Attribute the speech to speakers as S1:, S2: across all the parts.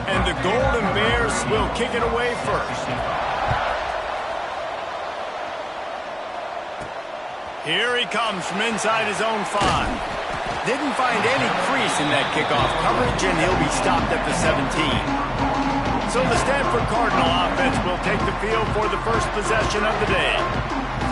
S1: And the Golden Bears will kick it away first. Here he comes from inside his own 5. Didn't find any crease in that kickoff coverage, and he'll be stopped at the 17. So the Stanford Cardinal offense will take the field for the first possession of the day.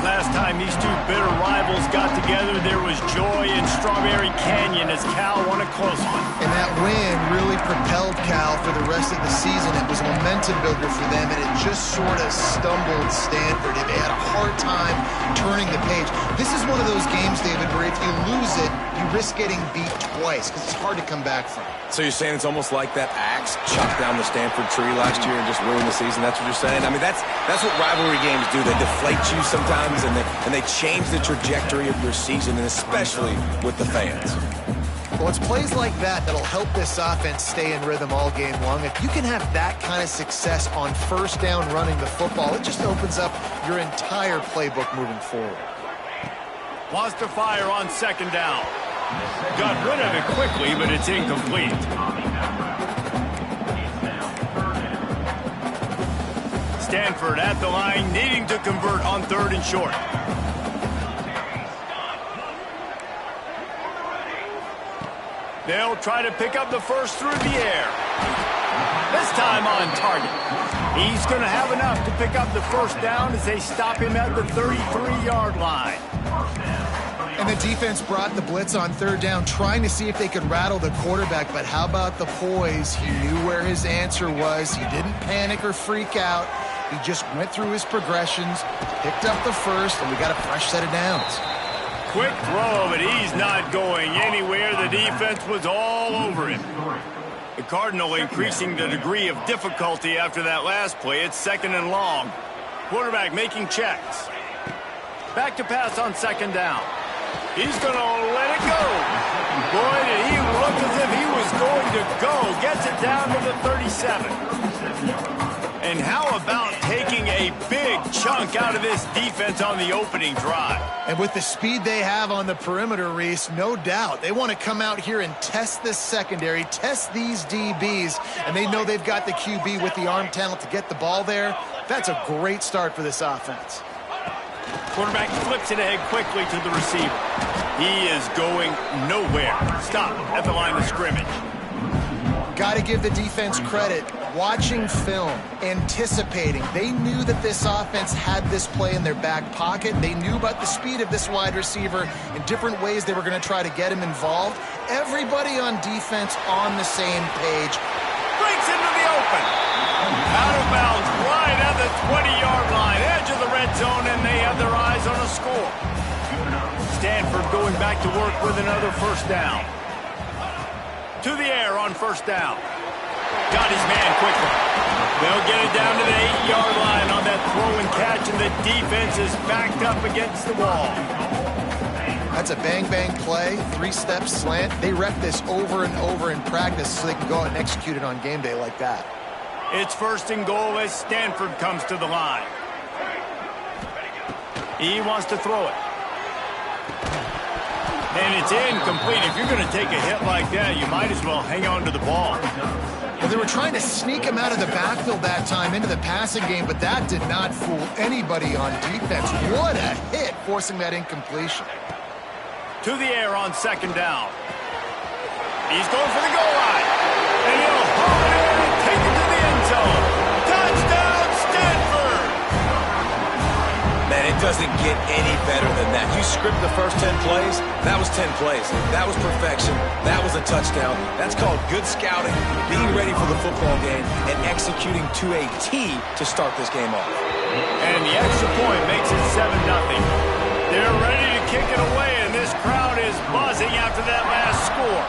S1: Last time these two bitter rivals got together, there was joy in Strawberry Canyon as Cal won a close one.
S2: And that win really propelled Cal for the rest of the season. It was a momentum builder for them, and it just sort of stumbled Stanford. They had a hard time turning the page. This is one of those games, David, where if you lose it, you risk getting beat twice because it's hard to come back from.
S3: So you're saying it's almost like that axe chopped down the Stanford tree last year and just ruined the season? That's what you're saying? I mean, that's what rivalry games do. They deflate you sometimes, and they change the trajectory of your season, and especially with the fans.
S2: Well, it's plays like that that'll help this offense stay in rhythm all game long. If you can have that kind of success on first down running the football, it just opens up your entire playbook moving forward.
S1: Wants to fire on second down. Got rid of it quickly, but it's incomplete. Stanford at the line, needing to convert on 3rd and short. They'll try to pick up the first through the air. This time on target. He's going to have enough to pick up the first down as they stop him at the 33-yard line.
S2: And the defense brought the blitz on 3rd down, trying to see if they could rattle the quarterback. But how about the poise? He knew where his answer was. He didn't panic or freak out. He just went through his progressions, picked up the first, and we got a fresh set of downs.
S1: Quick throw, but he's not going anywhere. The defense was all over him. The Cardinal increasing the degree of difficulty after that last play. It's 2nd and long. Quarterback making checks. Back to pass on 2nd down. He's going to let it go. Boy, did he look as if he was going to go. Gets it down to the 37. And how about taking a big chunk out of this defense on the opening drive?
S2: And with the speed they have on the perimeter, Reese, no doubt they want to come out here and test this secondary, test these DBs, and they know they've got the QB with the arm talent to get the ball there. That's a great start for this offense.
S1: Quarterback flips it ahead quickly to the receiver. He is going nowhere. Stop at the line of scrimmage.
S2: Got to give the defense credit. Watching film, anticipating. They knew that this offense had this play in their back pocket. They knew about the speed of this wide receiver in different ways they were going to try to get him involved. Everybody on defense on the same page.
S1: Breaks into the open. Out of bounds right at the 20-yard line. Edge of the red zone, and they have their eyes on a score. Stanford going back to work with another first down. To the air on 1st down. Got his man quickly. They'll get it down to the 8-yard line on that throw and catch, and the defense is backed up against the wall.
S2: That's a bang-bang play, 3-step slant. They rep this over and over in practice so they can go out and execute it on game day like that.
S1: It's 1st and goal as Stanford comes to the line. He wants to throw it. And it's incomplete. If you're going to take a hit like that, you might as well hang on to the ball.
S2: Well, they were trying to sneak him out of the backfield that time into the passing game, but that did not fool anybody on defense. What a hit, forcing that incompletion.
S1: To the air on 2nd down. He's going for the goal line. And he'll haul it in and take it to the end zone. Touchdown, Stanford!
S3: Man, it doesn't get any better than that. You script the first 10 plays, that was 10 plays. That was perfection. That was a touchdown. That's called good scouting, being ready for the football game, and executing to a T to start this game off.
S1: And the extra point makes it 7-0. They're ready to kick it away, and this crowd is buzzing after that last score.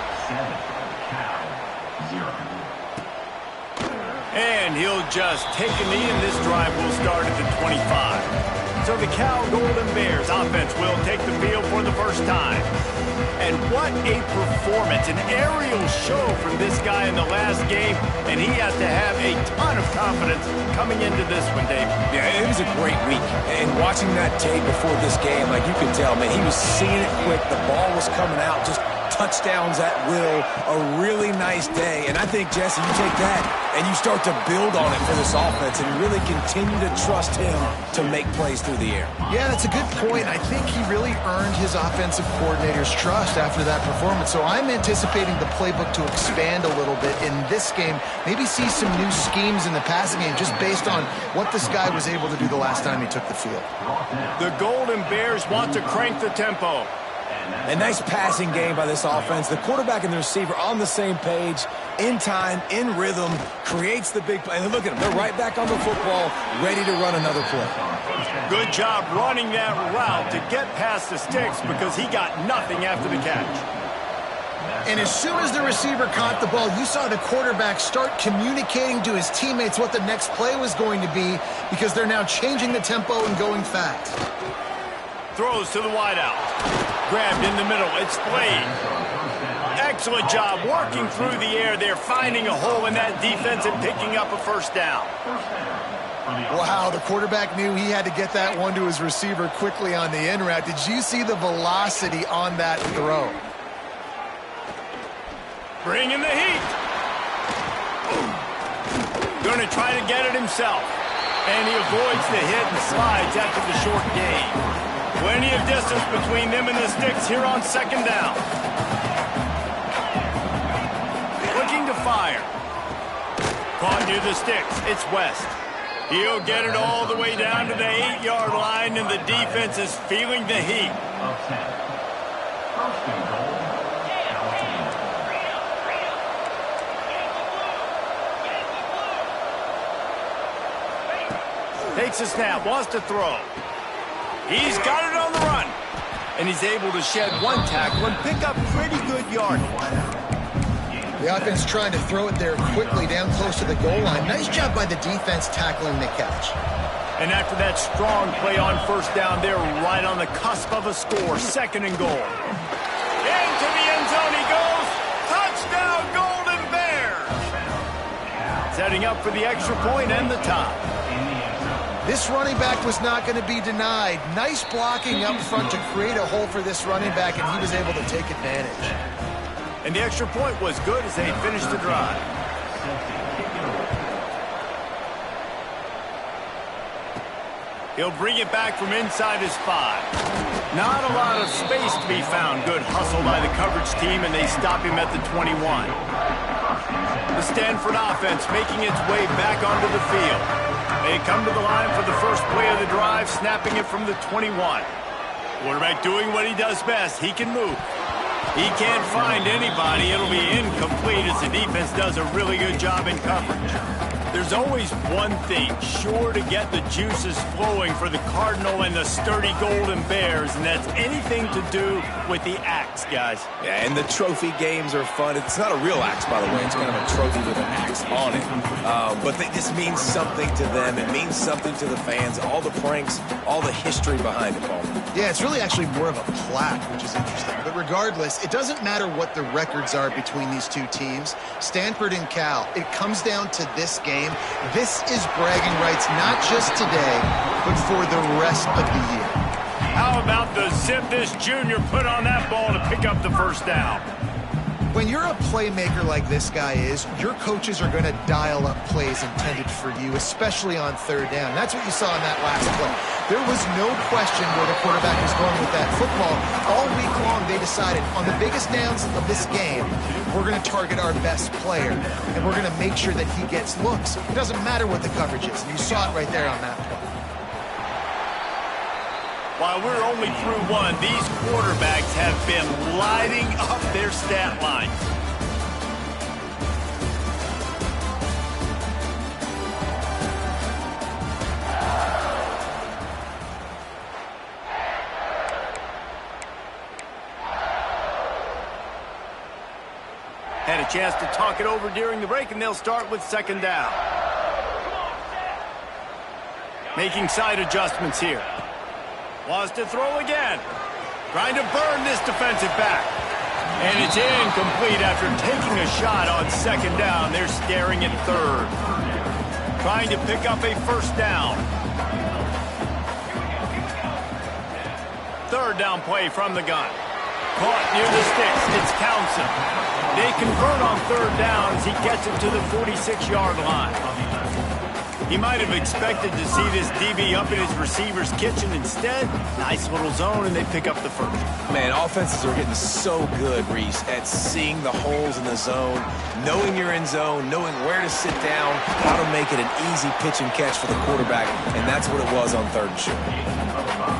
S1: And he'll just take a knee, and this drive will start at the 25. So the Cal Golden Bears offense will take the field for the first time. And what a performance, an aerial show from this guy in the last game, and he has to have a ton of confidence coming into this one, Dave.
S3: Yeah, it was a great week. And watching that tape before this game, like you could tell, man, he was seeing it quick. The ball was coming out, just touchdowns at will. A really nice day. And I think, Jesse, you take that and you start to build on it for this offense and really continue to trust him to make plays through the air.
S2: Yeah, that's a good point. I think he really earned his offensive coordinator's trust after that performance. So I'm anticipating the playbook to expand a little bit in this game. Maybe see some new schemes in the passing game just based on what this guy was able to do the last time he took the field.
S1: The Golden Bears want to crank the tempo.
S3: A nice passing game by this offense. The quarterback and the receiver on the same page, in time, in rhythm, creates the big play. And look at them. They're right back on the football, ready to run another play.
S1: Good job running that route to get past the sticks because he got nothing after the catch.
S2: And as soon as the receiver caught the ball, you saw the quarterback start communicating to his teammates what the next play was going to be because they're now changing the tempo and going fast.
S1: Throws to the wideout. Grabbed in the middle. It's Slade. Excellent job working through the air there, finding a hole in that defense and picking up a first down.
S2: Wow, the quarterback knew he had to get that one to his receiver quickly on the in route. Did you see the velocity on that throw?
S1: Bringing the heat. Going to try to get it himself. And he avoids the hit and slides after the short gain. Plenty of distance between them and the sticks here on second down. Looking to fire. Caught near the sticks. It's West. He'll get it all the way down to the 8-yard line, and the defense is feeling the heat. Takes a snap, wants to throw. He's got it on the run. And he's able to shed one tackle and pick up pretty good yardage.
S2: The offense trying to throw it there quickly down close to the goal line. Nice job by the defense tackling the catch.
S1: And after that strong play on first down, they're right on the cusp of a score. Second and goal. Into the end zone he goes. Touchdown, Golden Bears. Setting up for the extra point and the tie.
S2: This running back was not going to be denied. Nice blocking up front to create a hole for this running back, and he was able to take advantage.
S1: And the extra point was good as they finished the drive. He'll bring it back from inside his 5. Not a lot of space to be found. Good hustle by the coverage team, and they stop him at the 21. The Stanford offense making its way back onto the field. They come to the line for the first play of the drive, snapping it from the 21. Quarterback doing what he does best. He can move. He can't find anybody. It'll be incomplete as the defense does a really good job in coverage. There's always one thing sure to get the juices flowing for the Cardinal and the sturdy Golden Bears, and that's anything to do with the axe, guys.
S3: Yeah, and the trophy games are fun. It's not a real axe, by the way. It's kind of a trophy with an axe on it. But this means something to them. It means something to the fans. All the pranks, all the history behind it, Paul.
S2: Yeah, it's really actually more of a plaque, which is interesting. But regardless, it doesn't matter what the records are between these two teams. Stanford and Cal, it comes down to this game. This is bragging rights, not just today, but for the rest of the year.
S1: How about the zip this junior put on that ball to pick up the first down?
S2: When you're a playmaker like this guy is, your coaches are going to dial up plays intended for you, especially on third down. That's what you saw in that last play. There was no question where the quarterback was going with that football. All week long, they decided on the biggest downs of this game, we're going to target our best player, and we're going to make sure that he gets looks. It doesn't matter what the coverage is. And you saw it right there on that play.
S1: While we're only through one, these quarterbacks have been lighting up their stat lines. Had a chance to talk it over during the break, and they'll start with second down. Making side adjustments here. Wants to throw again. Trying to burn this defensive back. And it's incomplete after taking a shot on second down. They're staring at third. Trying to pick up a first down. Third down play from the gun. Caught near the sticks. It's Townsend. They convert on third down as he gets it to the 46-yard line. He might have expected to see this DB up in his receiver's kitchen. Instead, nice little zone, and they pick up the first.
S3: Man, offenses are getting so good, Reese, at seeing the holes in the zone, knowing you're in zone, knowing where to sit down, how to make it an easy pitch and catch for the quarterback, and that's what it was on third and short.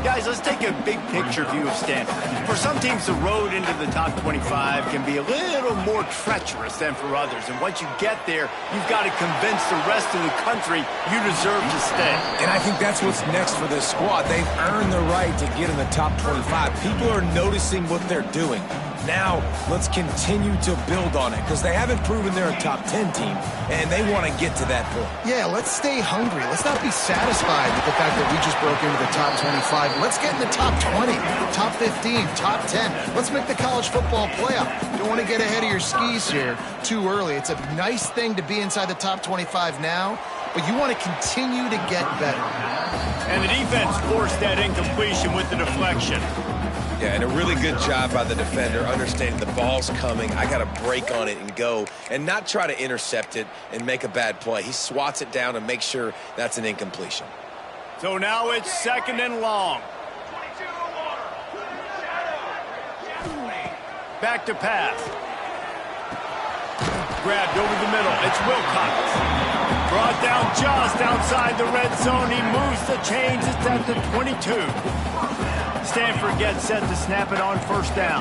S1: Guys, let's take a big picture view of Stanford. For some teams, the road into the top 25 can be a little more treacherous than for others. And once you get there, you've got to convince the rest of the country you deserve to stay.
S3: And I think that's what's next for this squad. They've earned the right to get in the top 25. People are noticing what they're doing. Now, let's continue to build on it because they haven't proven they're a top 10 team, and they want to get to that point.
S2: Yeah, let's stay hungry. Let's not be satisfied with the fact that we just broke into the top 25. Let's get in the top 20, top 15, top 10. Let's make the college football playoff. Don't want to get ahead of your skis here too early. It's a nice thing to be inside the top 25 now, but you want to continue to get better.
S1: And the defense forced that incompletion with the deflection.
S3: Yeah, and a really good job by the defender understanding the ball's coming. I got to break on it and go and not try to intercept it and make a bad play. He swats it down and makes sure that's an incompletion.
S1: So now it's second and long. Back to pass. Grabbed over the middle. It's Wilcox. Brought down just outside the red zone. He moves the chains. It's at the 22. Stanford gets set to snap it on first down.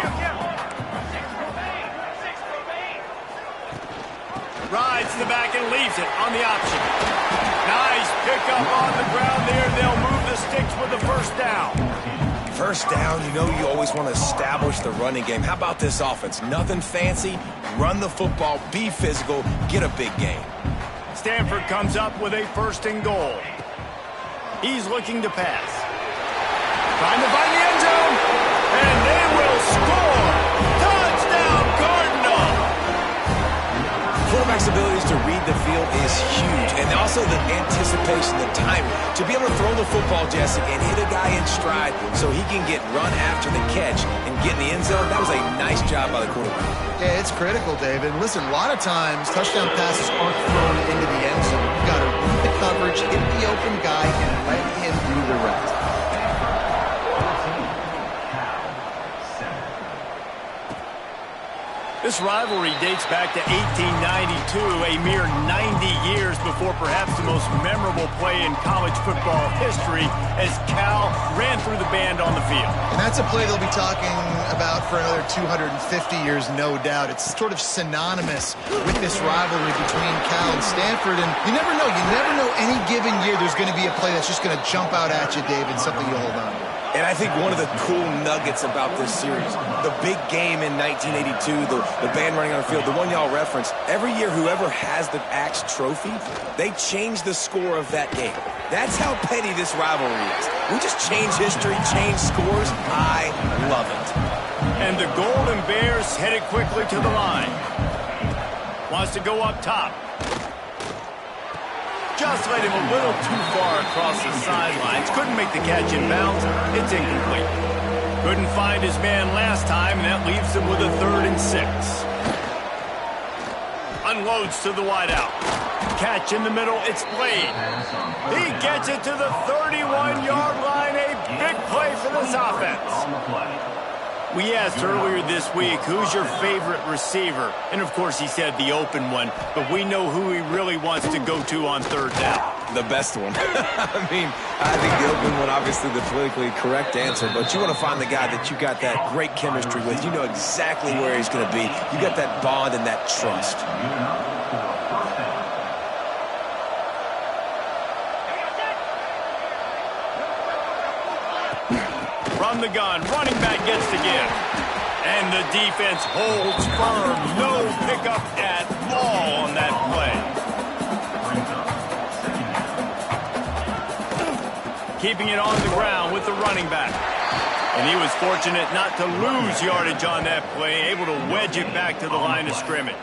S1: Rides to the back and leaves it on the option. Nice pickup on the ground there. They'll move the sticks with the first down.
S3: First down, you know you always want to establish the running game. How about this offense? Nothing fancy. Run the football, be physical, get a big gain.
S1: Stanford comes up with a first and goal. He's looking to pass. Trying to find the end zone, and they will score. Touchdown, Cardinal.
S3: Quarterback's abilities to read the field is huge, and also the anticipation, the timing. To be able to throw the football, Jesse, and hit a guy in stride so he can get run after the catch and get in the end zone, that was a nice job by the quarterback.
S2: Yeah, it's critical, David. Listen, a lot of times touchdown passes aren't thrown into the end zone. You've got to read the coverage, hit the open guy, and let him do the rest.
S1: This rivalry dates back to 1892, a mere 90 years before perhaps the most memorable play in college football history as Cal ran through the band on the field.
S2: And that's a play they'll be talking about for another 250 years, no doubt. It's sort of synonymous with this rivalry between Cal and Stanford, and you never know. You never know any given year there's going to be a play that's just going to jump out at you, David, something you hold on to.
S3: And I think one of the cool nuggets about this series, the big game in 1982, the band running on the field, the one y'all referenced, every year whoever has the Axe trophy, they change the score of that game. That's how petty this rivalry is. We just change history, change scores. I love it.
S1: And the Golden Bears headed quickly to the line. Wants to go up top. Just led him a little too far across the sidelines. Couldn't make the catch in bounds. It's incomplete. Couldn't find his man last time, and that leaves him with a 3rd and 6. Unloads to the wideout. Catch in the middle. It's Blade. He gets it to the 31-yard line. A big play for this offense. We asked earlier this week, who's your favorite receiver? And, of course, he said the open one. But we know who he really wants to go to on third down.
S3: The best one. I mean, I think the open one, obviously the politically correct answer. But you want to find the guy that you got that great chemistry with. You know exactly where he's going to be. You got that bond and that trust.
S1: From the gun, running back gets to give. And the defense holds firm. No pickup at all on that play. keeping it on the ground with the running back. And he was fortunate not to lose yardage on that play, able to wedge it back to the line of scrimmage.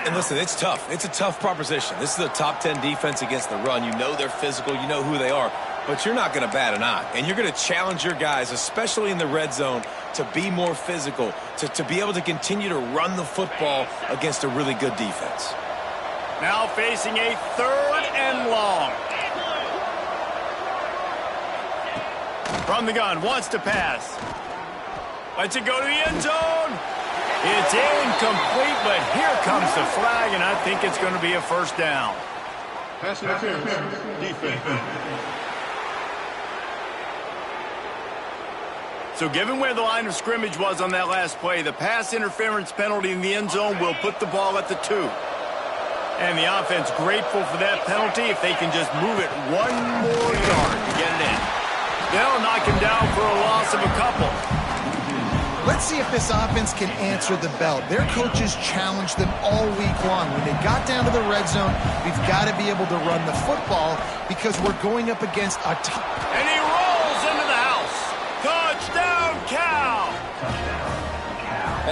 S3: And listen, it's tough. It's a tough proposition. This is a top 10 defense against the run. You know they're physical. You know who they are. But you're not going to bat an eye. And you're going to challenge your guys, especially in the red zone, to be more physical, to be able to continue to run the football against a really good defense.
S1: Now facing a 3rd and long. From the gun, wants to pass. Lets it go to the end zone. It's incomplete, but here comes the flag, and I think it's going to be a first down.
S4: Pass interference, defense.
S1: So given where the line of scrimmage was on that last play, the pass interference penalty in the end zone will put the ball at the 2. And the offense grateful for that penalty if they can just move it 1 more yard to get it in. They'll knock him down for a loss of a couple.
S2: Let's see if this offense can answer the bell. Their coaches challenged them all week long. When they got down to the red zone, we've got to be able to run the football because we're going up against a top.
S1: And he rolls into the house. Touchdown, Cal!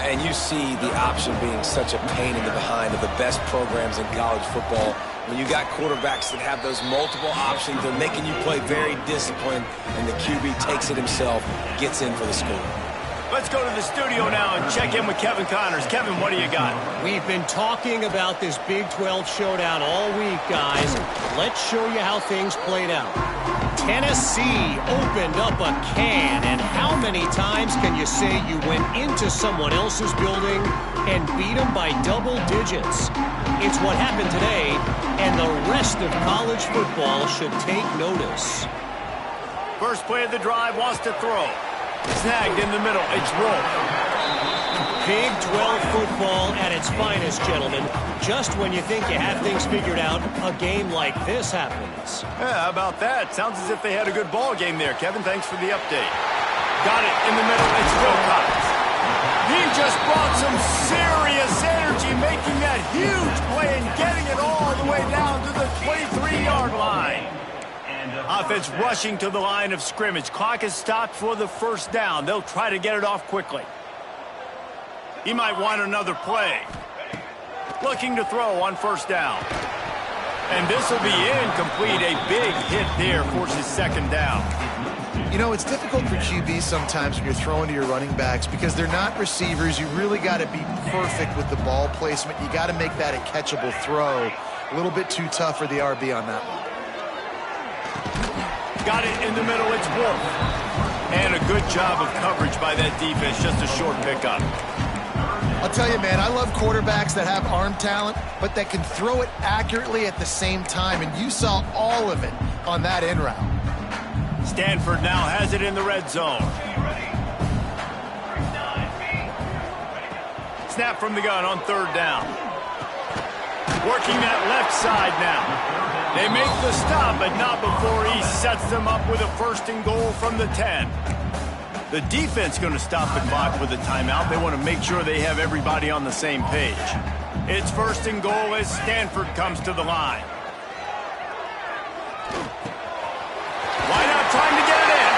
S3: And you see the option being such a pain in the behind of the best programs in college football. When you got quarterbacks that have those multiple options, they're making you play very disciplined, and the QB takes it himself, gets in for the score.
S1: Let's go to the studio now and check in with Kevin Connors. Kevin, what do you got?
S5: We've been talking about this Big 12 showdown all week, guys. Let's show you how things played out. Tennessee opened up a can, and how many times can you say you went into someone else's building and beat them by double digits? It's what happened today, and the rest of college football should take notice.
S1: First play of the drive, wants to throw. Snagged in the middle. It's Wolf.
S5: Big 12 football at its finest, gentlemen. Just when you think you have things figured out, a game like this happens.
S1: Yeah, how about that? Sounds as if they had a good ball game there. Kevin, thanks for the update. Got it in the middle. It's Wilcox. He just brought some serious energy, making that huge play and getting it all the way down to the 23-yard line. Offense rushing to the line of scrimmage. Clock is stopped for the first down. They'll try to get it off quickly. He might want another play. Looking to throw on first down. And this will be incomplete. A big hit there forces second down.
S2: You know, it's difficult for QBs sometimes when you're throwing to your running backs because they're not receivers. You really got to be perfect with the ball placement. You got to make that a catchable throw. A little bit too tough for the RB on that one.
S1: Got it in the middle. It's Wolf. And a good job of coverage by that defense. Just a short pickup.
S2: I'll tell you, man, I love quarterbacks that have arm talent, but that can throw it accurately at the same time. And you saw all of it on that in route.
S1: Stanford now has it in the red zone. Snap from the gun on third down. Working that left side now. They make the stop, but not before he sets them up with a first and goal from the 10. The defense going to stop the clock with a timeout. They want to make sure they have everybody on the same page. It's first and goal as Stanford comes to the line. Why not trying to get it in?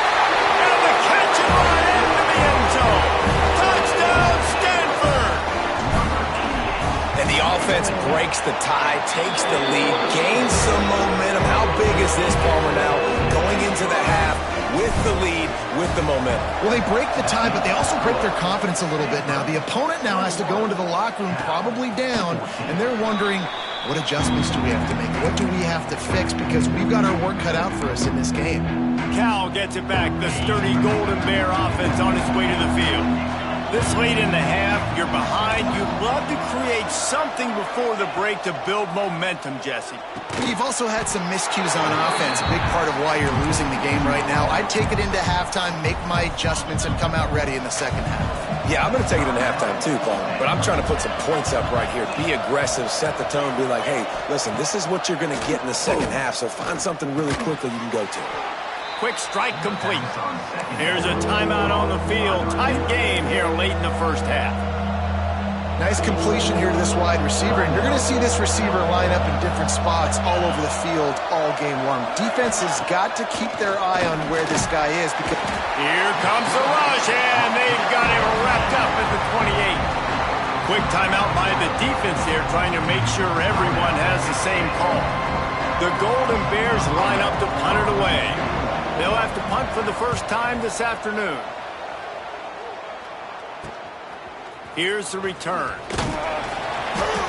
S1: And the catch it right into the end zone. Touchdown, Stanford!
S3: And the offense breaks the tie, takes the lead, gains some momentum. How big is this, Palmer, now going into the half with the lead, with the momentum?
S2: Well, they break the tie, but they also break their confidence a little bit now. The opponent now has to go into the locker room probably down, and they're wondering, what adjustments do we have to make? What do we have to fix? Because we've got our work cut out for us in this game.
S1: Cal gets it back. The sturdy Golden Bear offense on its way to the field. This late in the half, you're behind. You'd love to create something before the break to build momentum, Jesse.
S2: You've also had some miscues on offense, a big part of why you're losing the game right now. I'd take it into halftime, make my adjustments, and come out ready in the second half.
S3: Yeah, I'm going to take it into halftime too, Paul. But I'm trying to put some points up right here. Be aggressive, set the tone, be like, hey, listen, this is what you're going to get in the second half, so find something really quickly you can go to.
S1: Quick strike complete. Here's a timeout on the field. Tight game here late in the first half.
S2: Nice completion here to this wide receiver, and you're going to see this receiver line up in different spots all over the field all game long. Defense has got to keep their eye on where this guy is because...
S1: Here comes the rush, and they've got him wrapped up at the 28. Quick timeout by the defense here, trying to make sure everyone has the same call. The Golden Bears line up to punt it away. They'll have to punt for the first time this afternoon. Here's the return.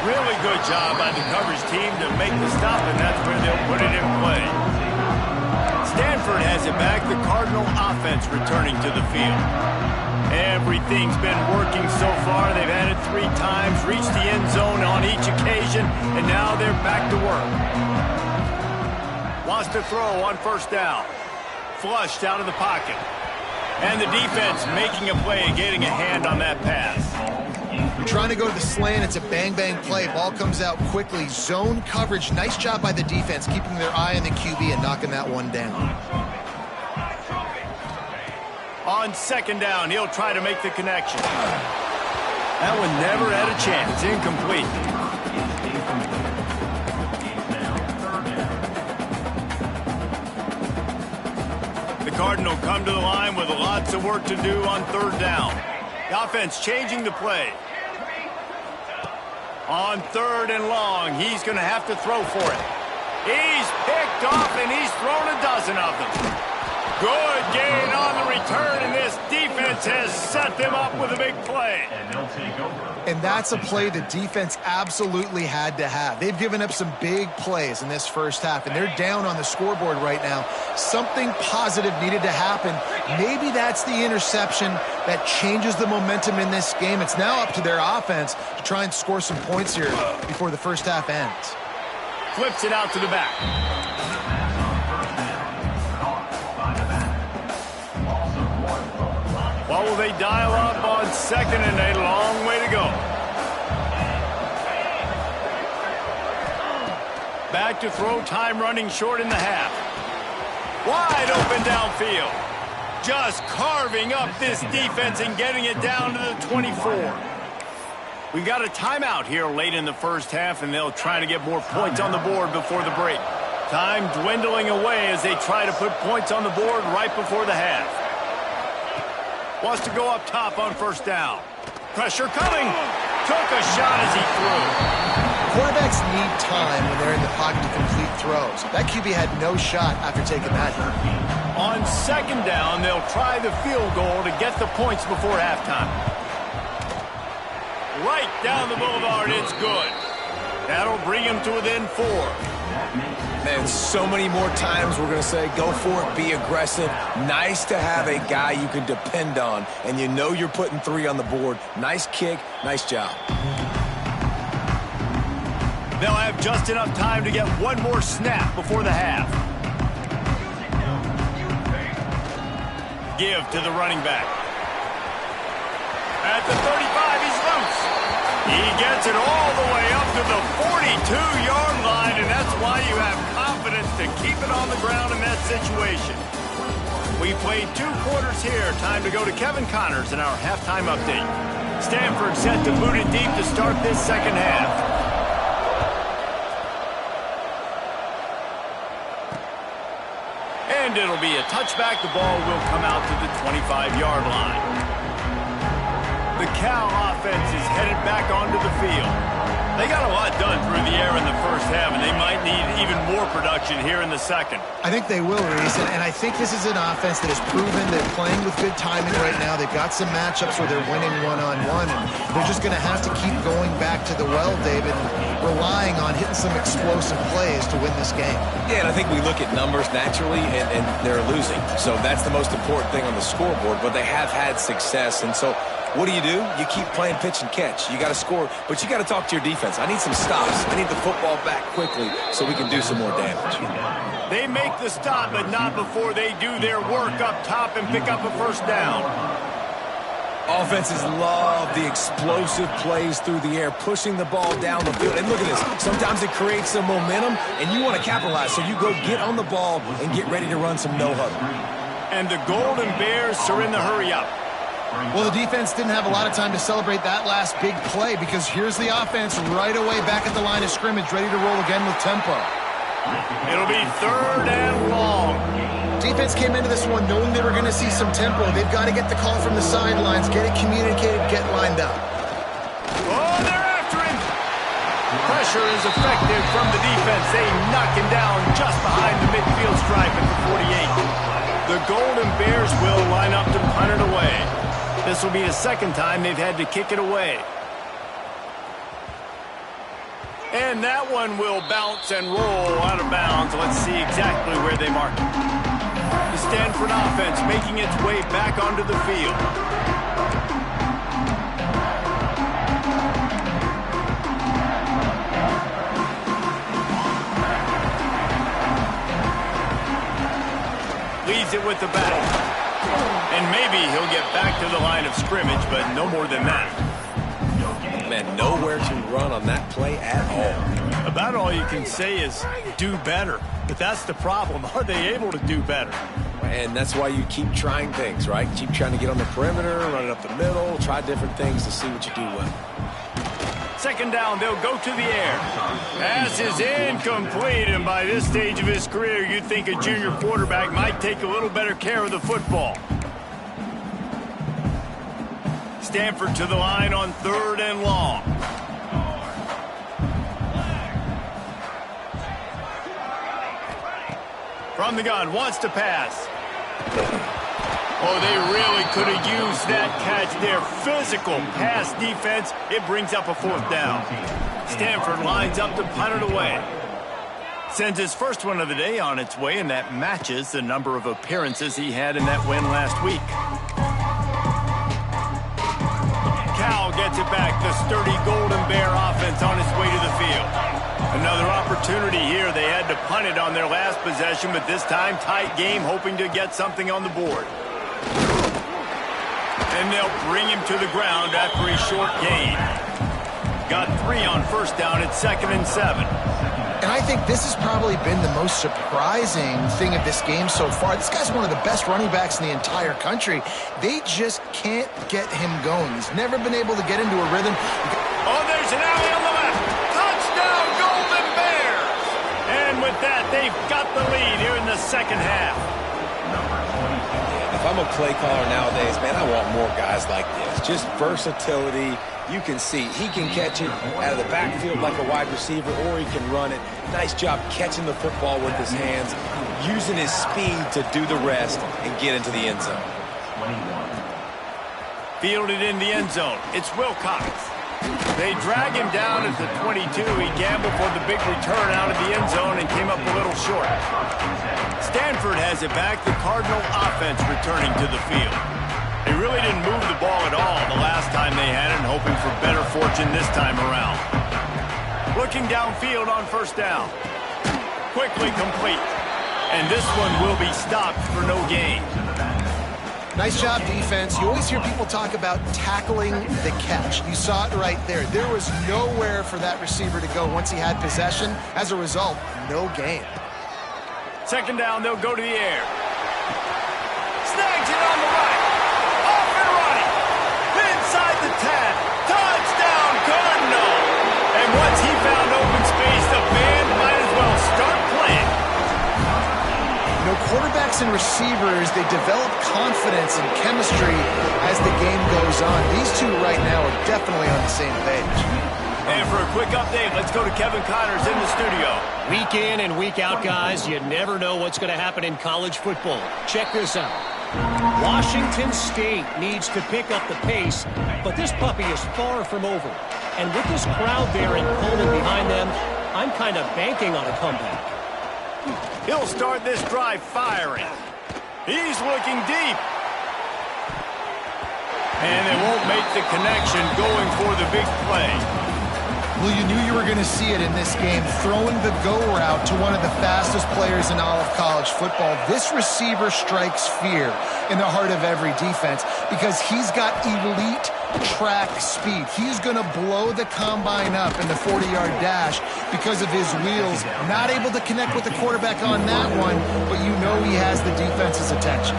S1: Really good job by the coverage team to make the stop, and that's where they'll put it in play. Stanford has it back. The Cardinal offense returning to the field. Everything's been working so far. They've had it 3 times, reached the end zone on each occasion, and now they're back to work. Wants to throw on first down. Flushed out of the pocket. And the defense making a play and getting a hand on that pass.
S2: Trying to go to the slant. It's a bang-bang play. Ball comes out quickly. Zone coverage. Nice job by the defense, keeping their eye on the QB and knocking that one down.
S1: On second down, he'll try to make the connection. That one never had a chance. Incomplete. The Cardinal come to the line with lots of work to do on third down. The offense changing the play. On third and long, he's going to have to throw for it. He's picked off, and he's thrown a dozen of them. Good gain on the return, and this defense has set them up with a big play.
S2: And that's a play the defense absolutely had to have. They've given up some big plays in this first half, and they're down on the scoreboard right now. Something positive needed to happen. Maybe that's the interception that changes the momentum in this game. It's now up to their offense to try and score some points here before the first half ends.
S1: Flips it out to the back. What will they dial up on second and a long way to go? Back to throw, time running short in the half. Wide open downfield. Just carving up this defense and getting it down to the 24. We've got a timeout here late in the first half, and they'll try to get more points on the board before the break. Time dwindling away as they try to put points on the board right before the half. Wants to go up top on first down. Pressure coming. Took a shot as he threw.
S2: Quarterbacks need time when they're in the pocket to complete throws. That QB had no shot after taking that hit.
S1: On second down, they'll try the field goal to get the points before halftime. Right down the boulevard, it's good. That'll bring him to within 4.
S3: Man, so many more times we're going to say, go for it, be aggressive. Nice to have a guy you can depend on, and you know you're putting 3 on the board. Nice kick, nice job.
S1: They'll have just enough time to get one more snap before the half. Give to the running back. At the 35, he's loose. He gets it all the way up to the 42-yard line, and that's why you have confidence to keep it on the ground in that situation. We played 2 quarters here. Time to go to Kevin Connors in our halftime update. Stanford set to boot it deep to start this second half. And it'll be a touchback. The ball will come out to the 25-yard line. The Cal offense is headed back onto the field. They got a lot done through the air in the first half, and they might need even more production here in the second.
S2: I think they will, Reese, and I think this is an offense that has proven they're playing with good timing right now. They've got some matchups where they're winning one-on-one, and they're just going to have to keep going back to the well, David, and relying on hitting some explosive plays to win this game.
S3: Yeah, and I think we look at numbers naturally, and they're losing. So that's the most important thing on the scoreboard, but they have had success, and so what do? You keep playing pitch and catch. You got to score, but you got to talk to your defense. I need some stops. I need the football back quickly so we can do some more damage.
S1: They make the stop, but not before they do their work up top and pick up a first down.
S3: Offenses love the explosive plays through the air, pushing the ball down the field. And look at this. Sometimes it creates some momentum, and you want to capitalize. So you go get on the ball and get ready to run some no-huddle.
S1: And the Golden Bears are in the hurry up.
S2: Well, the defense didn't have a lot of time to celebrate that last big play because here's the offense right away back at the line of scrimmage, ready to roll again with tempo.
S1: It'll be 3rd and long.
S2: Defense came into this one knowing they were going to see some tempo. They've got to get the call from the sidelines, get it communicated, get lined up.
S1: Oh, they're after him. Pressure is effective from the defense. They knock him down just behind the midfield stripe at the 48. The Golden Bears will line up to punt it away. This will be the second time they've had to kick it away. And that one will bounce and roll out of bounds. Let's see exactly where they mark it. The Stanford offense making its way back onto the field. Leads it with the back. And maybe he'll get back to the line of scrimmage, but no more than that.
S3: Man, nowhere to run on that play at all.
S1: About all you can say is do better. But that's the problem. Are they able to do better?
S3: And that's why you keep trying things, right? Keep trying to get on the perimeter, run it up the middle, try different things to see what you do well.
S1: 2nd down, they'll go to the air. Pass is incomplete, and by this stage of his career, you'd think a junior quarterback might take a little better care of the football. Stanford to the line on 3rd and long. From the gun, wants to pass. Oh, they really could have used that catch there. Physical pass defense. It brings up a 4th down. Stanford lines up to punt it away. Sends his first one of the day on its way, and that matches the number of appearances he had in that win last week. Cal gets it back. The sturdy Golden Bear offense on its way to the field. Another opportunity here. They had to punt it on their last possession, but this time tight game, hoping to get something on the board. And they'll bring him to the ground after a short gain. Got 3 on 1st down at 2nd and 7.
S2: And I think this has probably been the most surprising thing of this game so far. This guy's one of the best running backs in the entire country. They just can't get him going. He's never been able to get into a rhythm.
S1: Oh, there's an alley on the left. Touchdown, Golden Bears! And with that, they've got the lead here in the 2nd half.
S3: If I'm a play caller nowadays, man, I want more guys like this. Just versatility. You can see he can catch it out of the backfield like a wide receiver, or he can run it. Nice job catching the football with his hands, using his speed to do the rest and get into the end zone.
S1: Fielded in the end zone. It's Wilcox. They drag him down at the 22. He gambled for the big return out of the end zone and came up a little short. Stanford has it back. The Cardinal offense returning to the field. They really didn't move the ball at all the last time they had it, hoping for better fortune this time around. Looking downfield on 1st down. Quickly complete. And this one will be stopped for no gain.
S2: Nice job, defense. You always hear people talk about tackling the catch. You saw it right there. There was nowhere for that receiver to go once he had possession. As a result, no gain.
S1: 2nd down, they'll go to the air. Snags it on the right. Off and running. Inside the 10. Touchdown, Cardinal. And once he found open space, the band might as well start playing.
S2: You know, quarterbacks and receivers, they develop confidence and chemistry as the game goes on. These two right now are definitely on the same page.
S1: And for a quick update, let's go to Kevin Connors in the studio.
S5: Week in and week out, guys, you never know what's going to happen in college football. Check this out. Washington State needs to pick up the pace, but this puppy is far from over. And with this crowd there in Pullman behind them, I'm kind of banking on a comeback.
S1: He'll start this drive firing. He's looking deep. And they won't make the connection going for the big play.
S2: Well, you knew you were going to see it in this game, throwing the go route to one of the fastest players in all of college football. This receiver strikes fear in the heart of every defense because he's got elite track speed. He's going to blow the combine up in the 40-yard dash because of his wheels. Not able to connect with the quarterback on that one, but you know he has the defense's attention.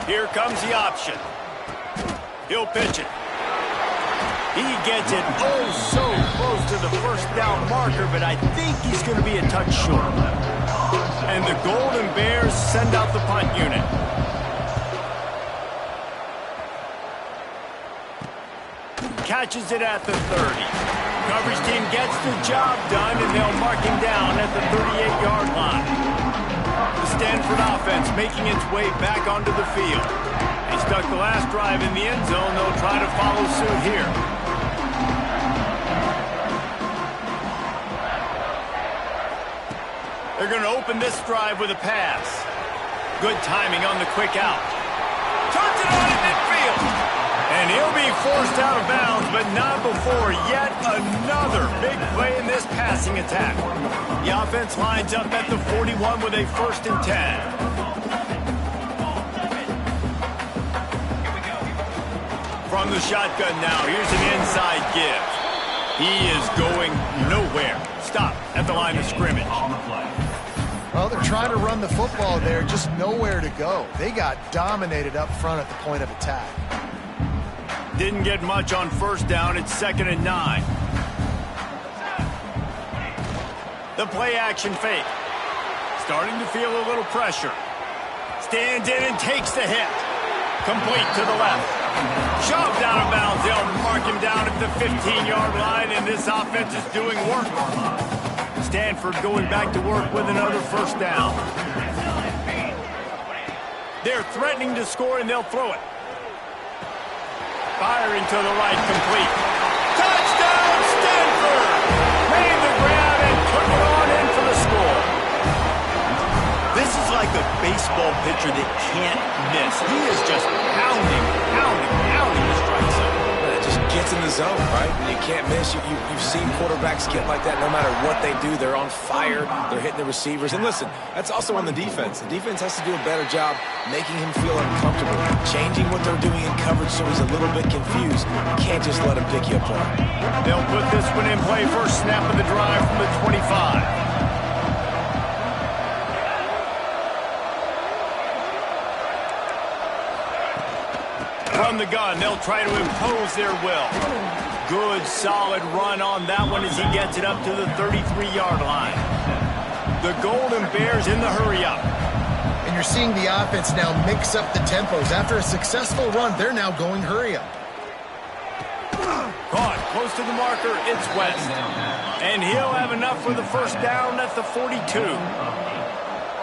S1: Here comes the option. He'll pitch it. He gets it oh so close to the first down marker, but I think he's going to be a touch short. And the Golden Bears send out the punt unit. Catches it at the 30. Coverage team gets the job done, and they'll mark him down at the 38-yard line. The Stanford offense making its way back onto the field. They stuck the last drive in the end zone. They'll try to follow suit here. They're going to open this drive with a pass. Good timing on the quick out. Turns it on in midfield. And he'll be forced out of bounds, but not before yet another big play in this passing attack. The offense lines up at the 41 with a 1st and 10. From the shotgun now, here's an inside give. He is going nowhere. Stop at the line of scrimmage.
S2: Well, they're trying to run the football there, just nowhere to go. They got dominated up front at the point of attack.
S1: Didn't get much on 1st down. It's 2nd and 9. The play action fake. Starting to feel a little pressure. Stands in and takes the hit. Complete to the left. Shoved out of bounds. They'll mark him down at the 15-yard line, and this offense is doing work. Stanford going back to work with another 1st down. They're threatening to score, and they'll throw it. Firing to the right, complete. Touchdown, Stanford! Made the grab and took it on in for the score. This is like a baseball pitcher that can't miss. He is just pounding the strike zone.
S3: It just gets in the zone, right? And you can't miss. You've seen quarterbacks get like that no matter what they do. They're on fire. They're hitting the receivers. And listen, that's also on the defense. The defense has to do a better job making him feel uncomfortable, changing what they're doing in coverage so he's a little bit confused. You can't just let him pick you apart.
S1: They'll put this one in play. First snap of the drive from the 25. From the gun, they'll try to impose their will. Good, solid run on that one as he gets it up to the 33-yard line. The Golden Bears in the hurry-up.
S2: And you're seeing the offense now mix up the tempos. After a successful run, they're now going hurry-up.
S1: Caught close to the marker, it's West. And he'll have enough for the 1st down at the 42.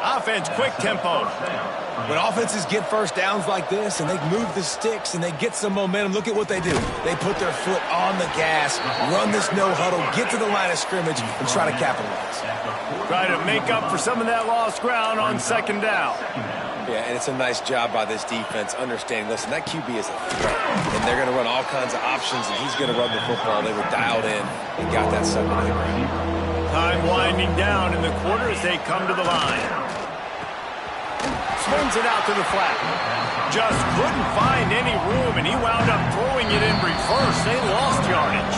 S1: Offense, quick tempo.
S3: When offenses get 1st downs like this and they move the sticks and they get some momentum, look at what they do. They put their foot on the gas, run this no-huddle, get to the line of scrimmage, and try to capitalize.
S1: Try to make up for some of that lost ground on 2nd down.
S3: Yeah, and it's a nice job by this defense understanding, listen, that QB is a threat, and they're going to run all kinds of options, and he's going to run the football. They were dialed in and got that sucker to the ground.
S1: Time winding down in the quarter as they come to the line. Swings it out to the flat. Just couldn't find any room, and he wound up throwing it in reverse. They lost yardage.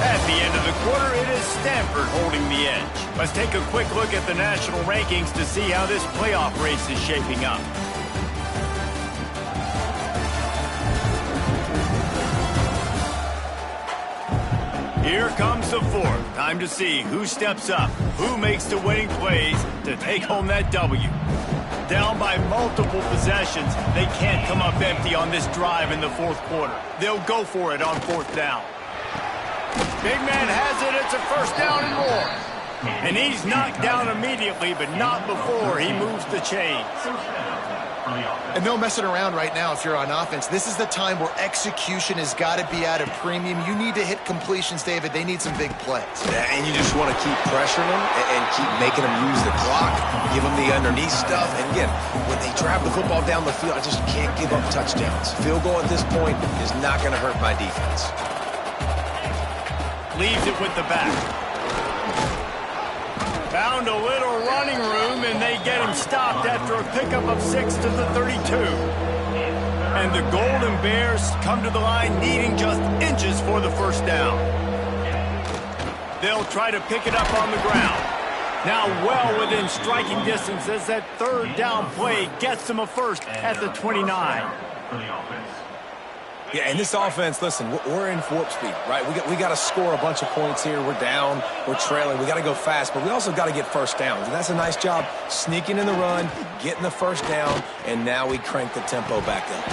S1: At the end of the quarter, it is Stanford holding the edge. Let's take a quick look at the national rankings to see how this playoff race is shaping up. Here comes the 4th. Time to see who steps up, who makes the winning plays to take home that W. Down by multiple possessions, they can't come up empty on this drive in the 4th quarter. They'll go for it on 4th down. Big man has it. It's a 1st down and more. And he's knocked down immediately, but not before he moves the chains.
S2: And no messing around right now if you're on offense. This is the time where execution has got to be at a premium. You need to hit completions, David. They need some big plays.
S3: Yeah, and you just want to keep pressuring them and keep making them use the clock, give them the underneath stuff. And again, when they drive the football down the field, I just can't give up touchdowns. Field goal at this point is not going to hurt my defense.
S1: Leaves it with the back. Found a little running room, and they get him stopped after a pickup of 6 to the 32. And the Golden Bears come to the line needing just inches for the 1st down. They'll try to pick it up on the ground. Now well within striking distance as that third down play gets them a first at the 29.
S3: Yeah, and this offense, listen, we're in warp speed, right? We got to score a bunch of points here. We're down, we're trailing. We got to go fast, but we also got to get first downs. And that's a nice job sneaking in the run, getting the first down, and now we crank the tempo back up.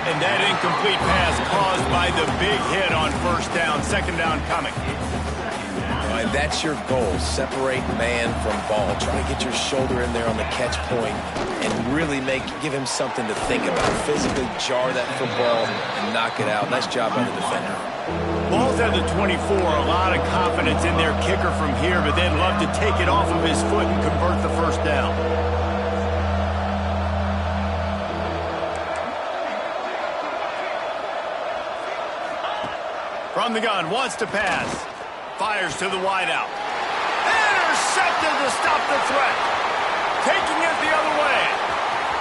S1: And that incomplete pass caused by the big hit on first down, second down coming.
S3: And that's your goal, separate man from ball. Try to get your shoulder in there on the catch point and really give him something to think about. Physically jar that football and knock it out. Nice job by the defender.
S1: Ball's at the 24, a lot of confidence in their kicker from here, but they'd love to take it off of his foot and convert the first down. From the gun, wants to pass. Fires to the wideout. Intercepted to stop the threat. Taking it the other way.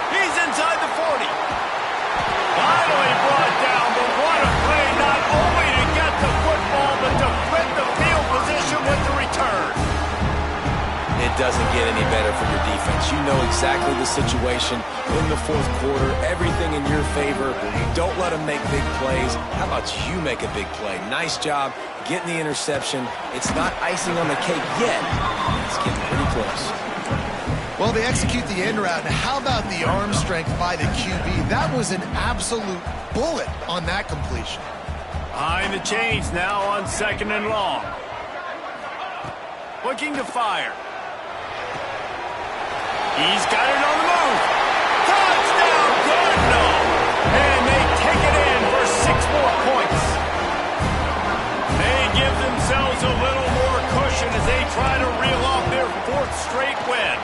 S1: He's inside the 40. Finally brought down, but what a play, not only to get the football, but to flip the field position with the return.
S3: It doesn't get any better for your defense. You know exactly the situation in the fourth quarter. Everything in your favor. Don't let them make big plays. How about you make a big play? Nice job getting the interception. It's not icing on the cake yet. It's getting pretty close.
S2: Well, they execute the end route. Now, how about the arm strength by the QB? That was an absolute bullet on that completion.
S1: Behind the chains now on second and long. Looking to fire. He's got it on the move. Touchdown, Cardinal! And they take it in for 6 more points. They give themselves a little more cushion as they try to reel off their 4th straight win.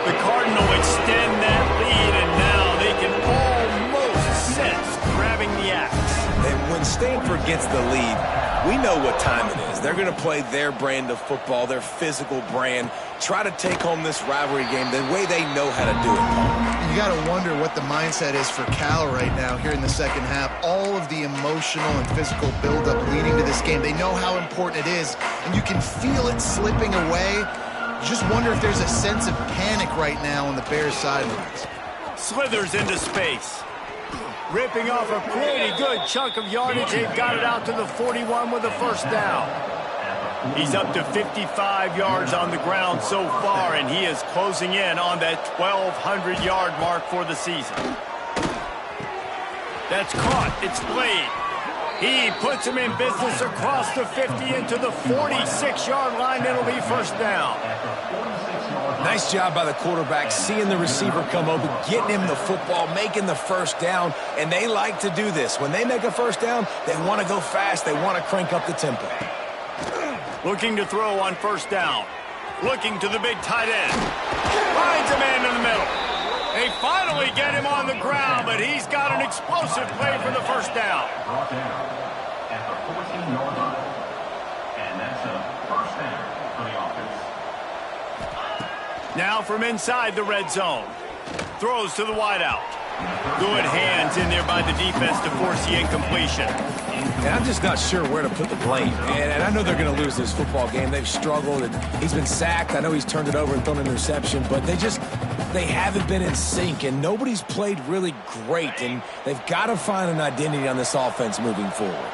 S1: The Cardinal extend that lead, and now they can almost sense grabbing the axe.
S3: And when Stanford gets the lead, we know what time it is. They're going to play their brand of football, their physical brand, try to take home this rivalry game the way they know how to do it, Paul.
S2: You got to wonder what the mindset is for Cal right now here in the second half. All of the emotional and physical buildup leading to this game. They know how important it is, and you can feel it slipping away. You just wonder if there's a sense of panic right now on the Bears sidelines.
S1: Slithers into space. Ripping off a pretty good chunk of yardage. They've got it out to the 41 with a first down. He's up to 55 yards on the ground so far, and he is closing in on that 1,200-yard mark for the season. That's caught. It's played. He puts him in business across the 50 into the 46-yard line. It'll be first down.
S3: Nice job by the quarterback, seeing the receiver come open, getting him the football, making the first down, and they like to do this. When they make a first down, they want to go fast. They want to crank up the tempo.
S1: Looking to throw on first down. Looking to the big tight end. Finds a man in the middle. They finally get him on the ground, but he's got an explosive play for the first down.
S6: At the 14-yard line. And that's a first down for the offense.
S1: Now from inside the red zone. Throws to the wideout. Good hands in there by the defense to force the incompletion.
S3: And I'm just not sure where to put the blame. And I know they're going to lose this football game. They've struggled, and he's been sacked. I know he's turned it over and thrown an interception, but they haven't been in sync, and nobody's played really great, and they've got to find an identity on this offense moving forward.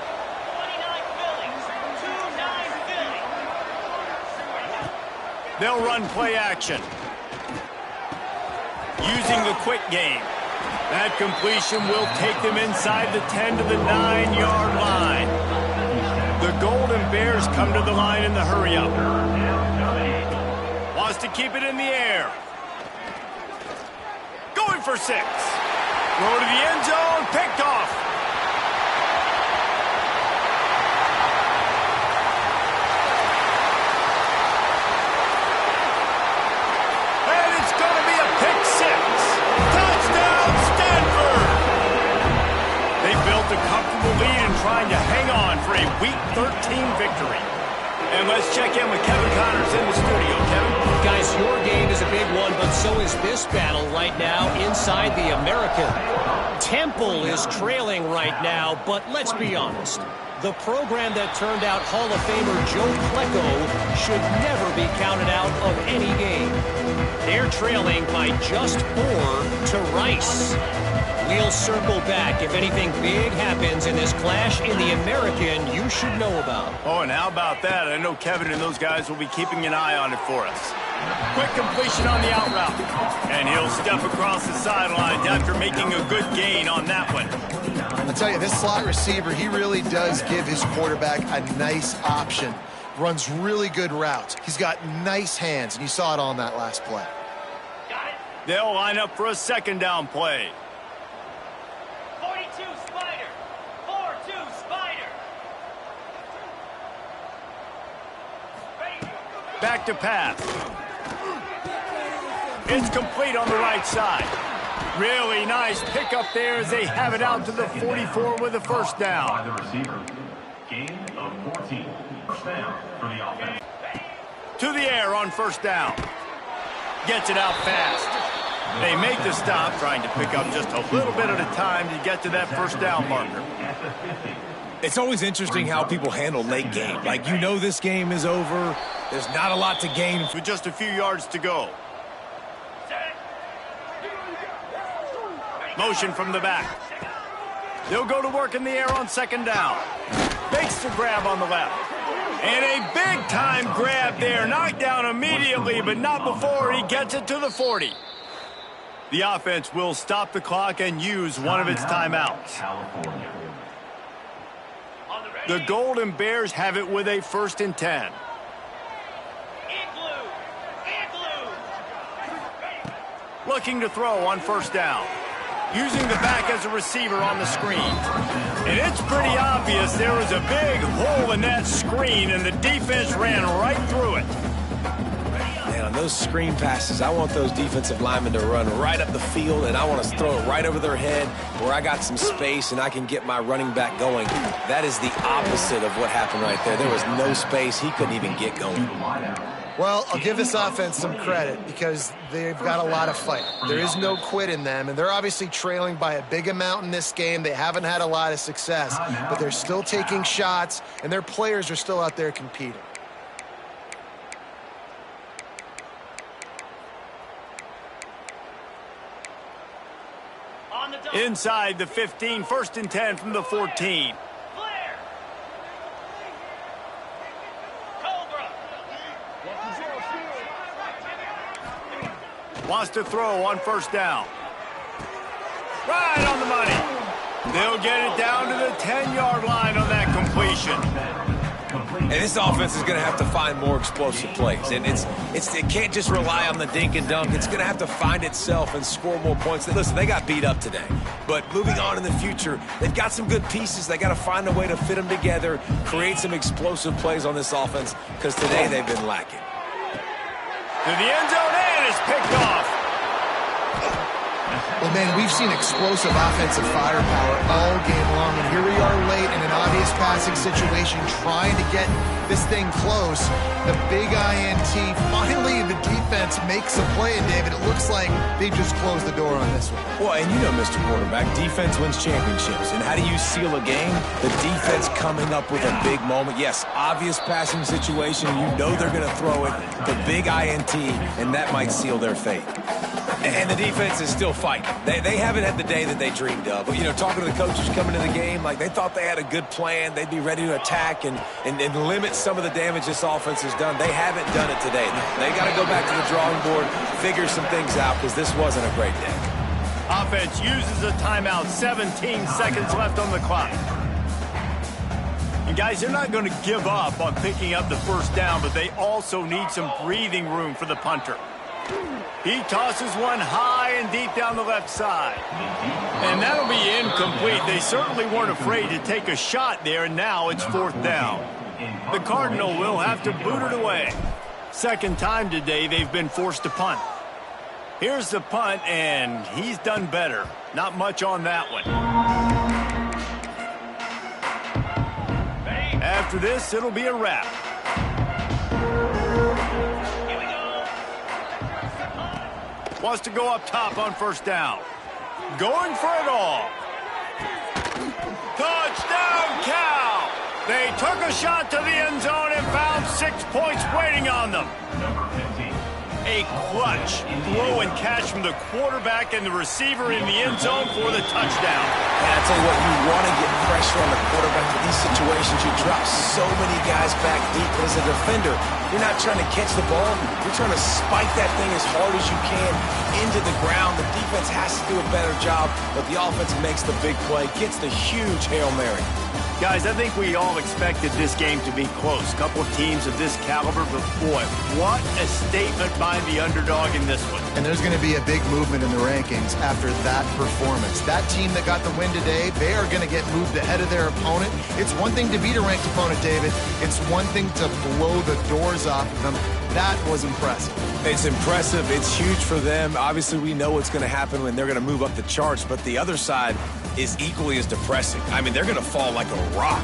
S1: They'll run play action. Using the quick game. That completion will take them inside the 10 to the 9-yard line. The Golden Bears come to the line in the hurry-up. Wants to keep it in the air. Going for 6. Throw to the end zone, picked off. And it's going to be a pick 6. Touchdown, Stanford! They built a comfortable lead and trying to hang on for a Week 13 victory. And let's check in with Kevin Connors in the studio. Kevin?
S5: Guys, your game is a big one, but so is this battle right now inside the American. Temple is trailing right now, but let's be honest. The program that turned out Hall of Famer Joe Klecko should never be counted out they're trailing by just 4 to Rice. We'll circle back if anything big happens in this clash in the American you should know about.
S1: Oh, and how about that? I know Kevin and those guys will be keeping an eye on it for us. Quick completion on the out route. And he'll step across the sidelines after making a good gain on that one.
S2: I'll tell you, this slot receiver, he really does give his quarterback a nice option. Runs really good routes. He's got nice hands, and you saw it on that last play.
S1: They'll line up for a second down play.
S7: 42 Spider. 4-2 Spider.
S1: Back to pass. It's complete on the right side. Really nice pickup there as they have it out to the 44 with a first down.
S6: By the receiver. Gain of 14. First down for the offense.
S1: To the air on first down. Gets it out fast. They make the stop, trying to pick up just a little bit at a time to get to that first down marker.
S3: It's always interesting how people handle late game. Like, you know this game is over. There's not a lot to gain.
S1: With just a few yards to go. Motion from the back. They'll go to work in the air on second down. Makes the grab on the left. And a big-time grab there. Knocked down immediately, but not before he gets it to the 40. The offense will stop the clock and use one of its timeouts. The Golden Bears have it with a 1st and 10. Looking to throw on first down. Using the back as a receiver on the screen. And it's pretty obvious there was a big hole in that screen, and the defense ran right through it.
S3: Man, on those screen passes, I want those defensive linemen to run right up the field, and I want to throw it right over their head where I got some space and I can get my running back going. That is the opposite of what happened right there. There was no space. He couldn't even get going.
S2: Well, I'll give this offense some credit because they've got a lot of fight. There is no quit in them, and they're obviously trailing by a big amount in this game. They haven't had a lot of success, but they're still taking shots, and their players are still out there competing.
S1: Inside the 15, 1st and 10 from the 14. Wants to throw on first down. Right on the money. They'll get it down to the 10-yard line on that completion.
S3: And this offense is going to have to find more explosive plays. And it can't just rely on the dink and dunk. It's going to have to find itself and score more points. Listen, they got beat up today. But moving on in the future, they've got some good pieces. They got to find a way to fit them together, create some explosive plays on this offense, because today they've been lacking.
S1: To the end zone, and it's picked off.
S2: Well, man, we've seen explosive offensive firepower all game long, and here we are late in an obvious passing situation trying to get this thing close. The big INT, finally the defense makes a play, and David, it looks like they just closed the door on this one.
S3: Well, and you know, Mr. Quarterback, defense wins championships. And how do you seal a game? The defense coming up with a big moment. Yes, obvious passing situation. You know they're going to throw it. The big INT, and that might seal their fate. And the defense is still fighting. They haven't had the day that they dreamed of. But, you know, talking to the coaches coming to the game, like they thought they had a good plan. They'd be ready to attack and limit some of the damage this offense has done. They haven't done it today. They got to go back to the drawing board, figure some things out, because this wasn't a great day.
S1: Offense uses a timeout. 17 seconds left on the clock. And guys, they're not going to give up on picking up the first down, but they also need some breathing room for the punter. He tosses one high and deep down the left side. And that'll be incomplete. They certainly weren't afraid to take a shot there, and now it's 4th down. The Cardinal will have to boot it away. Second time today they've been forced to punt. Here's the punt, and he's done better. Not much on that one. After this, it'll be a wrap. Wants to go up top on first down. Going for it all. Touchdown, Cal! They took a shot to the end zone and found 6 points waiting on them.
S6: Number 15.
S1: A a clutch throw and catch from the quarterback and the receiver in the end zone for the touchdown.
S3: And I tell you what, you want to get pressure on the quarterback in these situations. You drop so many guys back deep, but as a defender, you're not trying to catch the ball. You're trying to spike that thing as hard as you can into the ground. The defense has to do a better job, but the offense makes the big play, gets the huge Hail Mary.
S1: Guys, I think we all expected this game to be close. Couple of teams of this caliber, but boy, what a statement by the underdog in this one.
S2: And there's going to be a big movement in the rankings after that performance. That team that got the win today, they are going to get moved ahead of their opponent. It's one thing to beat a ranked opponent, David. It's one thing to blow the doors off of them. That was impressive.
S3: It's impressive. It's huge for them. Obviously, we know what's going to happen when they're going to move up the charts, but the other side is equally as depressing. I mean, they're going to fall like a rock.